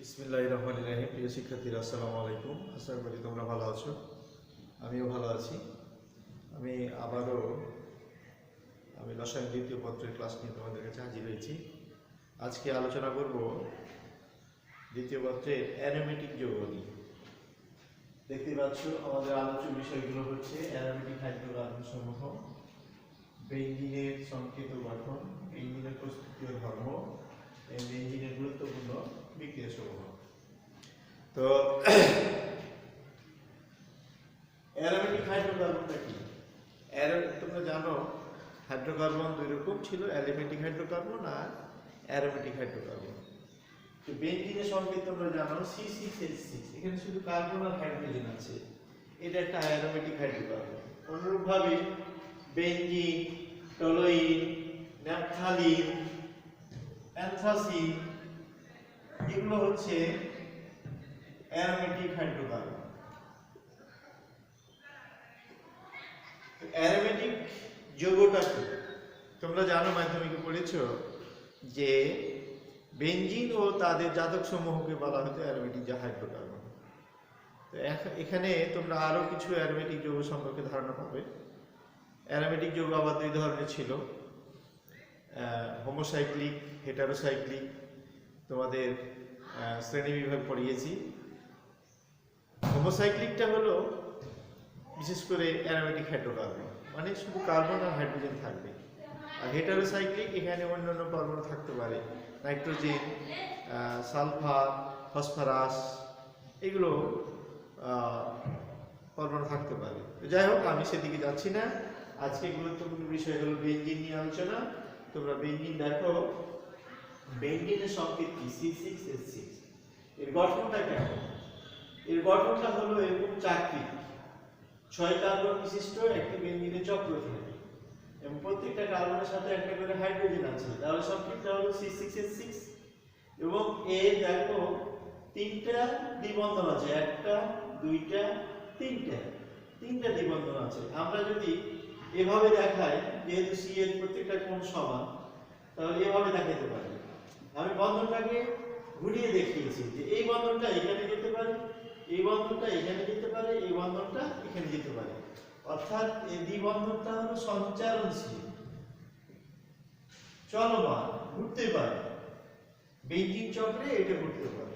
বিসমিল্লাহির রহমানির রহিম। প্রিয় শিক্ষার্থীরা, আসসালামু আলাইকুম। আশা করি তোমরা ভালো আছো, আমিও ভালো আছি। আমি রসায়ন দ্বিতীয় পত্রের ক্লাস নিয়ে তোমাদের কাছে হাজির হয়েছি। আজকে আলোচনা করব দ্বিতীয় পত্রের অ্যারোমেটিক যৌগ নিয়ে। দেখতে পাচ্ছ আমাদের আলোচ্য বিষয়গুলো হচ্ছে অ্যারোমেটিক হাইড্রোকার্বন সমূহ, বেঞ্জিনের সংকেত গঠন, বেঞ্জিনের প্রস্তুতীয় ধর্ম, বেঞ্জিনের গুরুত্বপূর্ণ বিক্রিয়া সমূহ। তো অ্যারোমেটিক হাইড্রোকার্বনটা কি? তোমরা জানো হাইড্রোকার্বন দুই রকম ছিল, অ্যারোমেটিক হাইড্রোকার্বন আর অ্যারোমেটিক হাইড্রোকার্বন। তো বেঞ্জিনের সংকেত তোমরা জানো C6H6, এখানে শুধু কার্বন আর হাইড্রোজেন আছে, এটা একটা অ্যারোমেটিক হাইড্রোকার্বন। অনুরূপভাবে বেঞ্জিন, টলুইন, ন্যাপথালিন, অ্যানথ্রাসিন এগুলো হচ্ছে অ্যারোমেটিক হাইড্রোকার্বন। অ্যারোমেটিক যৌগটা কি? তোমরা জানো, মাধ্যমিকে পড়েছো যে বেঞ্জিন ও তাদের জাতক সমূহকে বলা হতো অ্যারোমেটিক হাইড্রোকার্বন। তো এখানে তোমরা আরো কিছু অ্যারোমেটিক যৌগ সম্পর্কে ধারণা পাবে। অ্যারোমেটিক যৌগ আবার দুই ধরনের ছিল, হোমোসাইক্লিক, হেটারোসাইক্লিক। তোমাদের শ্রেণী বিভাগ পড়িয়েছি। হোমোসাইক্লিকটা হলো বিশেষ করে অ্যারোমেটিক হাইড্রোকার্বন, মানে শুধু কার্বন আর হাইড্রোজেন থাকবে। আর হেটারোসাইক্লিক এখানে অন্যান্য পরমাণু থাকতে পারে, নাইট্রোজেন, সালফার, ফসফরাস, এগুলো পরমাণু থাকতে পারে। যাই হোক, আমি সেদিকে যাচ্ছি না। আজকে গুরুত্বপূর্ণ বিষয় হলো বেঞ্জিন নিয়ে আলোচনা। তোমরা বেঞ্জিন দেখো, বেঞ্জিনের সংকেত কি? C6H6। এর গঠনটা কেমন? এর গঠনটা হলো এরকম চাকতি, 6 কার্বন বিশিষ্ট একটি বেঞ্জিনের চক্র থাকে এবং প্রত্যেকটা কার্বনের সাথে একটা করে হাইড্রোজেন আছে। তাহলে সংকেতটা হলো C6H6 এবং এর দেখো 3টা দ্বিবন্ধন আছে, 1টা 2টা 3টা দ্বিবন্ধন আছে। আমরা যদি এভাবে দেখাই, যেহেতু C এর প্রত্যেকটা কোণ সমান, তাহলে এভাবে দেখাতে পারি। আমি বন্ধনটাকে ঘুরিয়ে দেখিয়েছি যে এই বন্ধনটা এখানে যেতে পারে, এই বন্ধনটা এখানে যেতে পারে, এই বন্ধনটা এখানে যেতে পারে। অর্থাৎ এই দ্বিবন্ধনটা হলো সঞ্চারণশীল, চলমান, ঘুরতে পারে। বেঞ্জিন চক্রে এটা ঘুরতে পারে।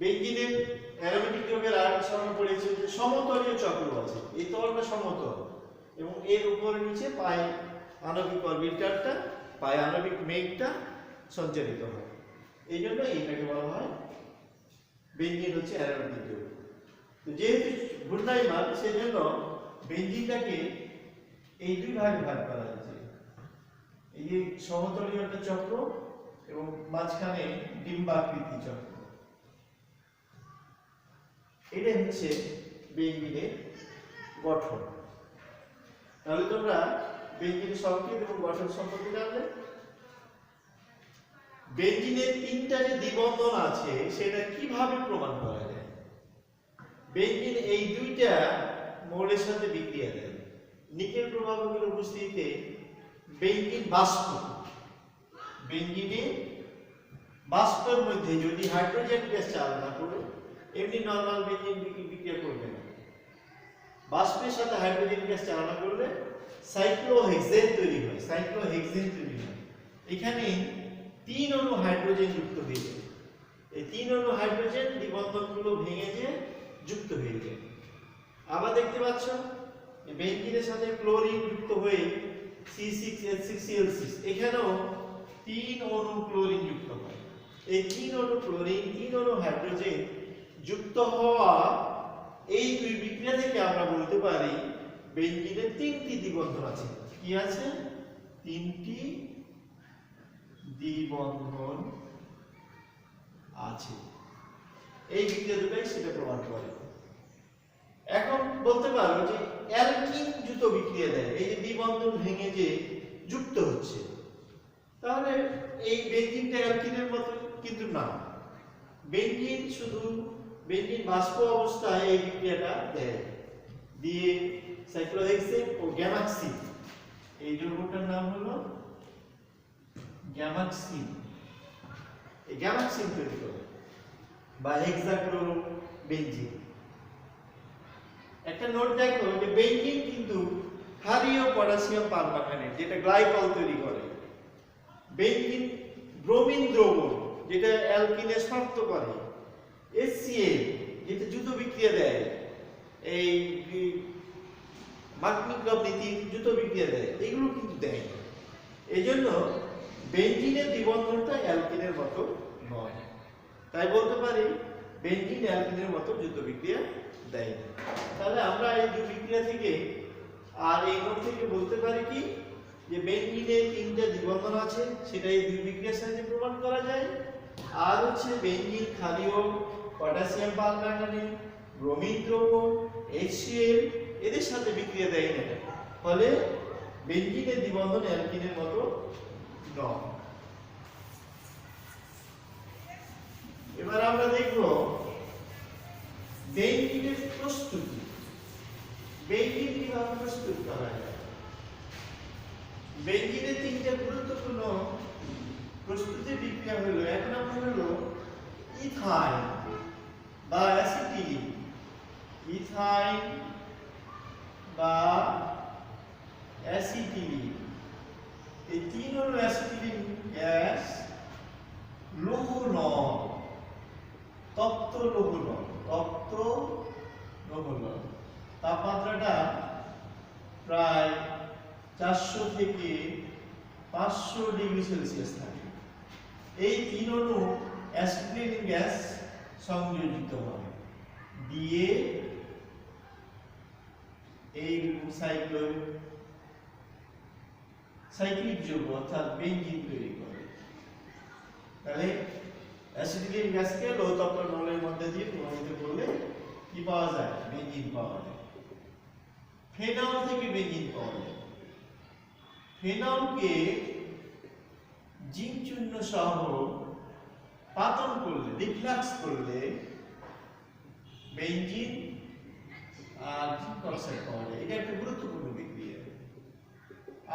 বেঞ্জিনের অ্যারোমেটিক যৌগের আরেকটা সময় পড়েছে যে সমতলীয় চক্র আছে। এই তলটা সমতল এবং এর উপরে নিচে পায় আণবিক অরবিটালটা, পায় আণবিক মেঘটা সঞ্চারিত হয়। এই জন্য এইটাকে বলা হয় বেঞ্জিন হচ্ছে অ্যারোমেটিক যৌগ। তো যেহেতু ঘূর্ণায়মান, সেজন্য বেঞ্জিনটাকে এই দুই ভাগে ভাগ করা হয়েছে। এই যে সমতলীয় একটা চক্র এবং মাঝখানে ডিম্বাকৃতি চক্র, এটা হচ্ছে বেঞ্জিনের গঠন। তাহলে তোমরা বেঞ্জিনের সংকেত এবং গঠন সম্পর্কে জানলে। বেঞ্জিনের 3টা যে দ্বিবন্ধন আছে সেটা কিভাবে প্রমাণ করা যায়? বেঞ্জিন এই 2টা মৌলের সাথে বিক্রিয়া দেয়। নিকেল প্রভাবকের উপস্থিতিতে বেঞ্জিন বাষ্প, বেঞ্জিনে বাষ্পের মধ্যে যদি হাইড্রোজেন গ্যাস চালনা করে, এমনি নরমাল বেঞ্জিন বিক্রিয়া করবে না। বাষ্পের সাথে হাইড্রোজেন গ্যাস চালনা করলে সাইক্লোহেক্সেন তৈরি হয়, এখানে 3 অণু হাইড্রোজেন যুক্ত হয়ে যায়। এই 3 অণু হাইড্রোজেন দ্বিবন্ধনগুলো ভেঙে যে যুক্ত হয়ে যায়। আবার দেখতে পাচ্ছ বেঞ্জিনের সাথে ক্লোরিন যুক্ত হয়ে C6H6Cl6, এখানেও 3 অণু ক্লোরিন যুক্ত হয়। এই 3 অণু ক্লোরিন, 3 অণু হাইড্রোজেন যুক্ত হওয়া এই দুই বিক্রিয়া থেকে আমরা বলতে পারি বেঞ্জিনের 3টি দ্বিবন্ধন আছে। কি আছে? 3টি দ্বিবন্ধন আছে। এই বিক্রিয়া দুটাই সেটা প্রমাণ করে। এখন বলতে পারো যে অ্যালকিন যুক্ত বিক্রিয়া দেয়, এই যে দ্বিবন্ধন ভেঙে যে যুক্ত হচ্ছে, তাহলে এই বেঞ্জিনটা অ্যালকিনের মতো কিন্তু না। বেঞ্জিন বাষ্প অবস্থায় এই বিক্রিয়াটা দেয়, দিয়ে সাইক্লোহেক্সেন ও গ্যামাক্সিন, এই যৌগটার নাম হলো গ্যামাক্সিন, এই গ্যামাক্সিন তৈরি করে বা হেক্সাক্লোরোবেনজিন। একটা নোট দেখো যে বেনজিন কিন্তু ক্ষারীয় পটাশিয়াম পারম্যাঙ্গানেট যেটা গ্লাইকল তৈরি করে, বেনজিন ব্রোমিন দ্রবণ যেটা অ্যালকিনে শক্ত করে, HCl যেটা দ্রুত বিক্রিয়া দেয়, এই মার্কনিকভ নীতি দ্রুত বিক্রিয়া দেয়, এগুলো কিন্তু দেয় না। এই জন্য বেনজিনের দ্বিবন্ধনটা অ্যালকিনের মতো নয়, তাই বলতে পারি বেনজিন অ্যালকিনের মতো দ্রুত বিক্রিয়া দেয় না। তাহলে আমরা এই দুই বিক্রিয়া থেকে আর এই নোট থেকে বলতে পারি কি যে বেনজিনে তিনটা দ্বিবন্ধন আছে, সেটা এই দুই বিক্রিয়ার সাহায্যে প্রমাণ করা যায়। আর হচ্ছে বেনজিন ক্ষারীয় পটাশিয়াম পারম্যাঙ্গানেট, ব্রোমিন দ্রবণ, HCl এদের সাথে বিক্রিয়া দেয় না, ফলে বেনজিনের দ্বিবন্ধন অ্যালকিনের মতো নয়। এবার আমরা দেখব বেনজিনের প্রস্তুতি, বেনজিন কিভাবে প্রস্তুত করা যায়। বেনজিনের তিনটা গুরুত্বপূর্ণ প্রস্তুতি বিক্রিয়া হলো, এক নম্বর হলো ইথাইন বা অ্যাসিটিলিন, ইথাইন বা অ্যাসিটিলিন, এই তিন হলো অ্যাসিটিলিন গ্যাস, লৌহনল, তপ্ত লৌহনল, তপ্ত লৌহনল, তাপমাত্রাটা প্রায় 400 থেকে 500 ডিগ্রি সেলসিয়াস থাকে। এই তিন অণু অ্যাসিটিলিন গ্যাস সংযোজিত হয়, দিয়ে এই সাইক্লিক যৌগ অর্থাৎ বেনজিন তৈরি করে। তাহলে অ্যাসিটিলিন গ্যাসকে লৌহতপ্ত নলের মধ্যে দিয়ে প্রবাহিত করলে কি পাওয়া যায়? বেনজিন পাওয়া যায়। ফেনল থেকে বেনজিন পাওয়া যায়। ফেনলকে জিঙ্ক চূর্ণ সহ পাতন করলে, রিফ্লাক্স করলে বেনজিন আর জিঙ্ক অক্সাইড পাওয়া যায়। এটা একটা গুরুত্বপূর্ণ বিক্রিয়া।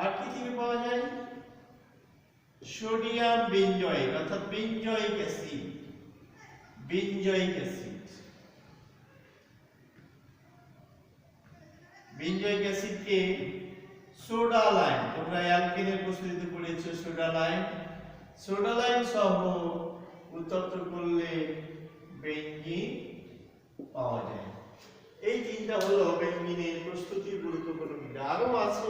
আর কি থেকে পাওয়া যায়? সোডিয়াম বেনজয়েট অর্থাৎ benzoic acid, benzoic acid, benzoic অ্যাসিডকে সোডা লাইম, তোমরা অ্যালকেনের প্রস্তুতিতে পড়েছো সোডা লাইম, সোডা লাইম সহ উত্তপ্ত করলে বেনজিন পাওয়া যায়। এই তিনটা হলো বেনজিনের প্রস্তুতির গুরুত্বপূর্ণ বিক্রিয়া। আরো আছে,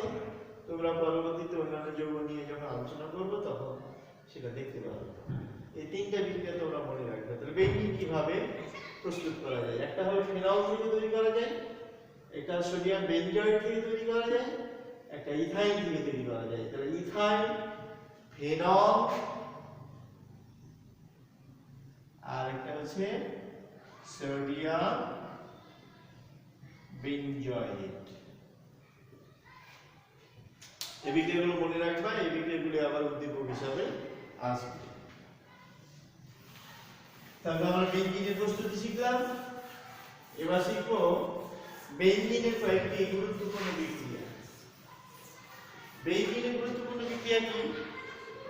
তোমরা পরবর্তীতে অন্যান্য যৌগ নিয়ে যখন আলোচনা করবো তখন সেটা দেখতে পাবে। এই তিনটা বিক্রিয়া তোমরা মনে রাখবে। তাহলে বেনজিন কিভাবে প্রস্তুত করা যায়? একটা হলো ফেনল থেকে তৈরি করা যায়, একটা সোডিয়াম বেনজয়েট থেকে তৈরি করা যায়, একটা ইথাইন থেকে তৈরি করা যায়। তাহলে ইথাইন, ফেনল, আর একটা হচ্ছে সোডিয়াম বেনজয়েট। এই বিক্রিয়াগুলো মনে রাখবা, এই বিক্রিয়াগুলো আবার উদ্দীপক হিসাবে আসবে। তাহলে আমরা বেনজিনের প্রস্তুতি শিখলাম। এবার শিখবো বেনজিনের কয়েকটি গুরুত্বপূর্ণ বিক্রিয়া। বেনজিনের গুরুত্বপূর্ণ বিক্রিয়া কি?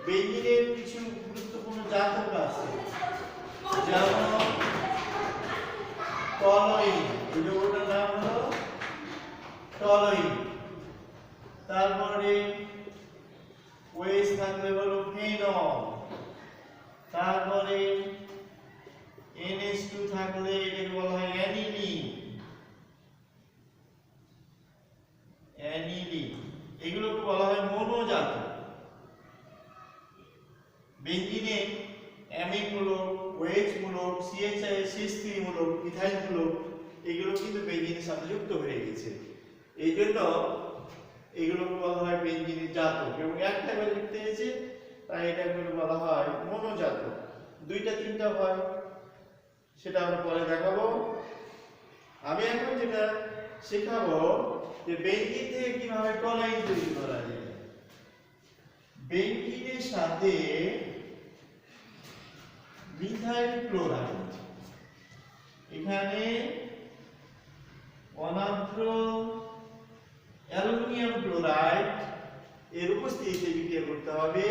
বেনজিনের কিছু গুরুত্বপূর্ণ জাতক আছে, যেমন টলুইন, এই যৌগটার নাম হলো টলুইন। তারপরে ওএইচ থাকলে হলো ফেনল, তারপরে NH2 থাকলে এটাকে বলা হয় অ্যানিলিন, অ্যানিলিন, এগুলোকে বলা হয় মনোজাত। বেনজিনে অ্যামিন মূলক, OH মূলক, CH3 মূলক, ইথাইল মূলক, এগুলো কিন্তু বেনজিনের সাথে যুক্ত হয়ে গেছে। এই জন্য এগুলোকে বলা হয় বেনজিনের জাতক, এবং একটা করে লিখতে হয়েছে তাই এটাকে বলা হয় মনোজাতক। দুইটা তিনটা হয় সেটা আমরা পরে দেখাবো। আমি এখন যেটা শেখাবো যে বেনজিন থেকে কিভাবে টলুইন তৈরি করা যায়। বেনজিনের সাথে মিথাইল ক্লোরাইড, এখানে অনার্দ্র অ্যালুমিনিয়াম ক্লোরাইড এর উপস্থিতিতে বিক্রিয়া করতে হবে।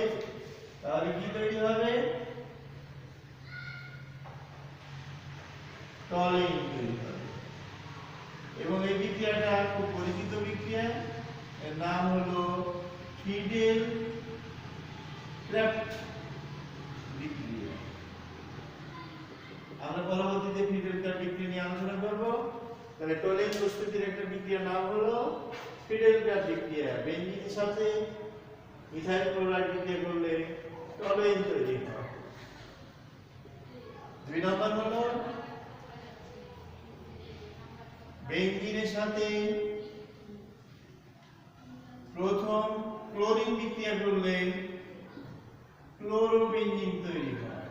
তাহলে কি তৈরি হবে? টলেইন তৈরি হবে। এবং এই বিক্রিয়াটা খুব পরিচিত বিক্রিয়া, এর নাম হলো ফিডেল ক্রাফট বিক্রিয়া। আমরা পরবর্তীতে ফিডেল ক্রাফট বিক্রিয়া নিয়ে আলোচনা করব। তাহলে টলেইন প্রস্তুতির একটা বিক্রিয়ার নাম হলো ফিডেল ক্রাফট বিক্রিয়া। বেঞ্জিনের সাথে ইথাইল ক্লোরাইড বিক্রিয়া করলে টলেইন তৈরি হয়। 2 নম্বর হলো বেঞ্জিনের সাথে প্রথম ক্লোরিন বিক্রিয়া করলে ক্লোরোবেঞ্জিন তৈরি হয়।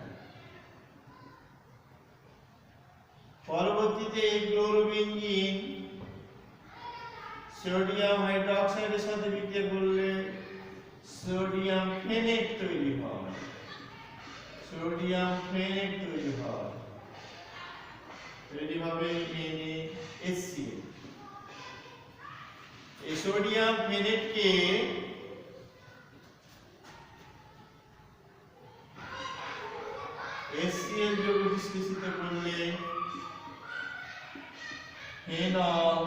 পরবর্তীতে এই ক্লোরোবেঞ্জিন সোডিয়াম হাইড্রোক্সাইডের সাথে বিক্রিয়া করলে সোডিয়াম ফেনেট তৈরি হয়। সোডিয়াম ফেনেট তৈরি হয়, তৈরি হবে NaHCl। এই সোডিয়াম ফেনেটকে HCl যৌগে বিশ্লেষিত করলে ফেনল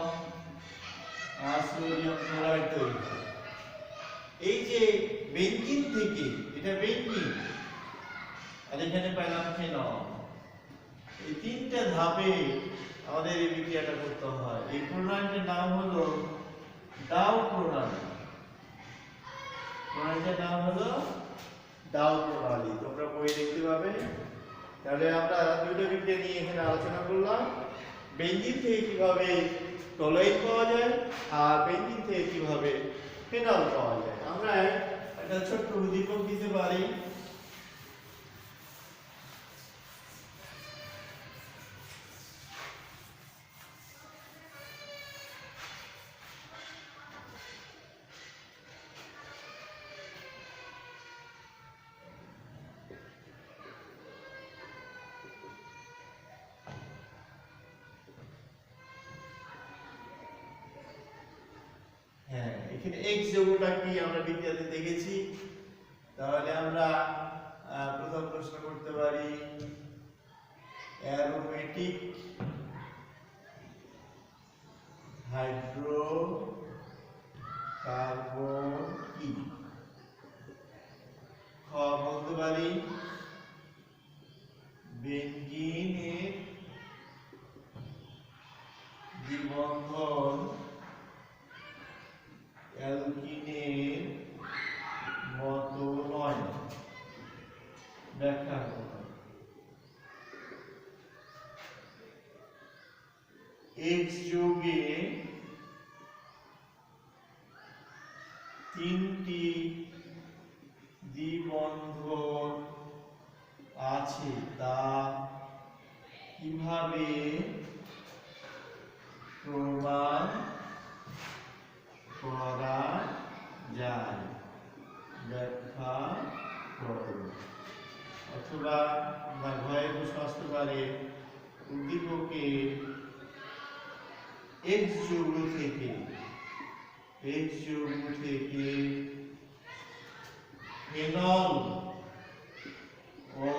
আর সোডিয়াম ক্লোরাইড তৈরি হয়। এই যে বেঞ্জিন থেকে, এটা বেঞ্জিন আর এখানে পেলাম ফেনল, এই তিনটা ধাপে আমাদের এই বিক্রিয়াটা করতে হয়। এই প্রণালীটার নাম হলো ডাউ প্রণালী। প্রণালীটার নাম হলো ডাউ প্রণালী, তোমরা বই দেখতে পাবে। তাহলে আমরা দুটো বিক্রিয়া নিয়ে এখানে আলোচনা করলাম, বেঞ্জিন থেকে কিভাবে টলয়েন পাওয়া যায় আর বেঞ্জিন থেকে কিভাবে ফেনল পাওয়া যায়। আমরা একটা ছোট্ট উদ্দীপক দিতে পারি। হ্যাঁ, এখানে X যৌগটা কি আমরা বিক্রিয়াতে দেখেছি। তাহলে আমরা প্রথম প্রশ্ন করতে পারি অ্যারোমেটিক হাইড্রোকার্বন কি। খ বলতে পারি বেঞ্জিনের দ্বিবন্ধন অ্যালকিনের মতো নয়। ব্যাখ্যা করতে হবে। X যৌগে 3টি দ্বিবন্ধন আছে, তা কিভাবে প্রমাণ করা যায়, ব্যাখ্যা করো। অথবা আমরা ঘরে প্রশ্ন আসতে পারে উদ্দীপকে X যৌগ থেকে ফেনল ও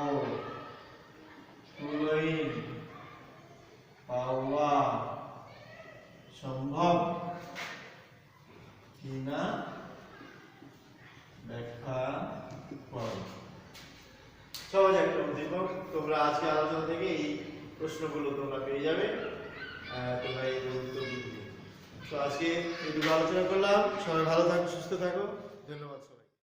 টলয়েন পাওয়া সম্ভব কিনা ব্যাখ্যা করো। সহজ একটা উদ্দীপক। তোমরা আজকে আলোচনা থেকে এই প্রশ্নগুলো তোমরা পেয়ে যাবে। তোমরা এই উত্তর দিবে। তো আজকে এই দুটো আলোচনা করলাম। সবাই ভালো থাকো, সুস্থ থাকো। ধন্যবাদ।